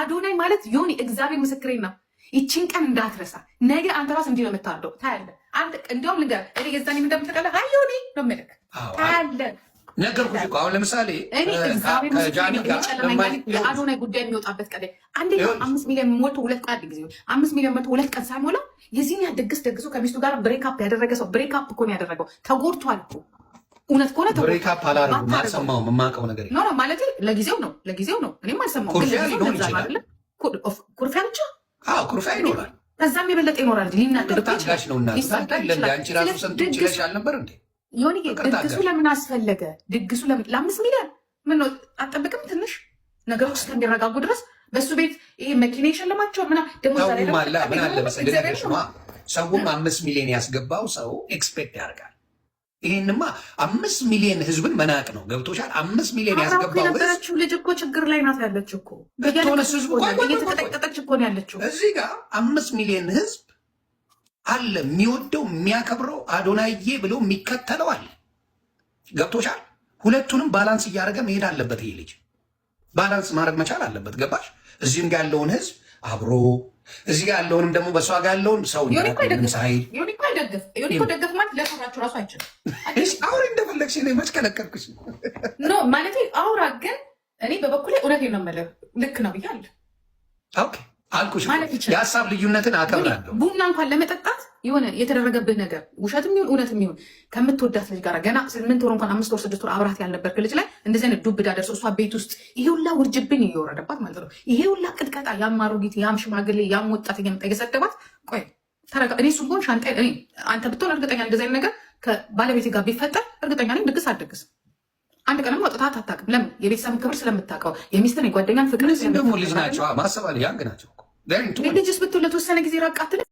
አዶናይ ማለት ዮኒ እግዚአብሔር ምስክሬን ነው። ይቺን ቀን እንዳትረሳ። ነገ አንተ ራስ እንዲህ ነው የምታወርደው ታያለህ። አንተ እንደውም ልንገርህ እኔ የዛኔ ምን እንደምትቀለ አይ ዮኒ ነው የምልህ ታያለህ። ነገርኩሽ እኮ አሁን ለምሳሌ ከጃኒ ጋር የአዶናይ ጉዳይ የሚወጣበት ቀን አንደኛው 5 ሚሊዮን ሞልቶ 2 ቀን ጊዜ 5 ሚሊዮን ሞልቶ 2 ቀን ሳይሞላ የዚህን ያደግስ ደግሶ ከሚስቱ ጋር ብሬክአፕ ያደረገ ሰው ብሬክአፕ እኮ ነው ያደረገው። ተጎድቷል እኮ እውነት ከሆነ ብሬክአፕ አላደረጉም። አልሰማሁም። የማውቀው ነገር ነው ማለት ለጊዜው ነው እኔም አልሰማሁም። ኩርፊያ ሊሆን ይችላል። ኩርፊያ ብቻ ኩርፊያ ይኖራል። ከዛም የበለጠ ይኖራል። ሊናደድ ታጋሽ ነው እና አንቺ ራሱ ሰምቶ ይችላል አልነበር እንዴ? ዮኒ ድግሱ ለምን አስፈለገ? ድግሱ ለምን ለ5 ሚሊዮን ምን ነው አጠብቅም? ትንሽ ነገሮች እስከሚረጋጉ ድረስ በሱ ቤት ይሄ መኪና የሸለማቸው ምናምን ደግሞ ዛሬ ምን አለ መሰለሽ ሰውም 5 ሚሊዮን ያስገባው ሰው ኤክስፔክት ያደርጋል። ይሄንማ 5 ሚሊዮን ህዝብን መናቅ ነው። ገብቶሻል? 5 ሚሊዮን ያስገባው የነበረችው ልጅ እኮ ችግር ላይ ናት ያለችው እኮ በተወለስ ህዝብ እየተቀጠቀጠች እኮ ነው ያለችው። እዚህ ጋር 5 ሚሊዮን ህዝብ አለ የሚወደው የሚያከብረው አዶናዬ ብሎ የሚከተለው አለ። ገብቶሻል? ሁለቱንም ባላንስ እያደረገ መሄድ አለበት። ይሄ ልጅ ባላንስ ማድረግ መቻል አለበት። ገባሽ? እዚህም ጋር ያለውን ህዝብ አብሮ እዚህ ጋር ያለውንም ደግሞ በሷ ጋር ያለውን ሰው ደገፍ ማለት ለሰራችሁ ራሱ አይችልም። አውሪ እንደፈለግሽ እኔ መች ከለከልኩሽ ኖ ማለት አውራ። ግን እኔ በበኩሌ እውነቴን ነው የምልህ ልክ ነው ብያለሁ። ኦኬ አልኩሽ። የሀሳብ ልዩነትን አከብራለሁ። ቡና እንኳን ለመጠጣት የሆነ የተደረገብህ ነገር ውሸትም ይሁን እውነትም ይሁን ከምትወዳት ልጅ ጋር ገና 8 ወር እንኳን 5 ወር 6 ወር አብራት ያልነበርክ ልጅ ላይ እንደዚህ አይነት ዱብዳ ደርሶ እሷ ቤት ውስጥ ይሄ ሁላ ውርጅብኝ እየወረደባት ማለት ነው። ይሄ ሁላ ቅጥቀጣ፣ ያም አሮጊት፣ ያም ሽማግሌ፣ ያም ወጣት እየመጣ እየሰደባት ቆይ ተረጋ። እኔ እሱ ሆን ሻንጣ አንተ ብትሆን እርግጠኛ እንደዚህ አይነት ነገር ከባለቤት ጋር ቢፈጠር እርግጠኛ ነኝ ድግስ አትደግስም። አንድ ቀንም ወጥታት አታውቅም። ለምን? የቤተሰብ ክብር ስለምታውቀው የሚስትን የጓደኛን ፍቅር ደግሞ ልጅ ናቸው ማሰብ አለ ያንግ ናቸው። ልጅስ ብትሆን ለተወሰነ ጊዜ ራቅ አትልም።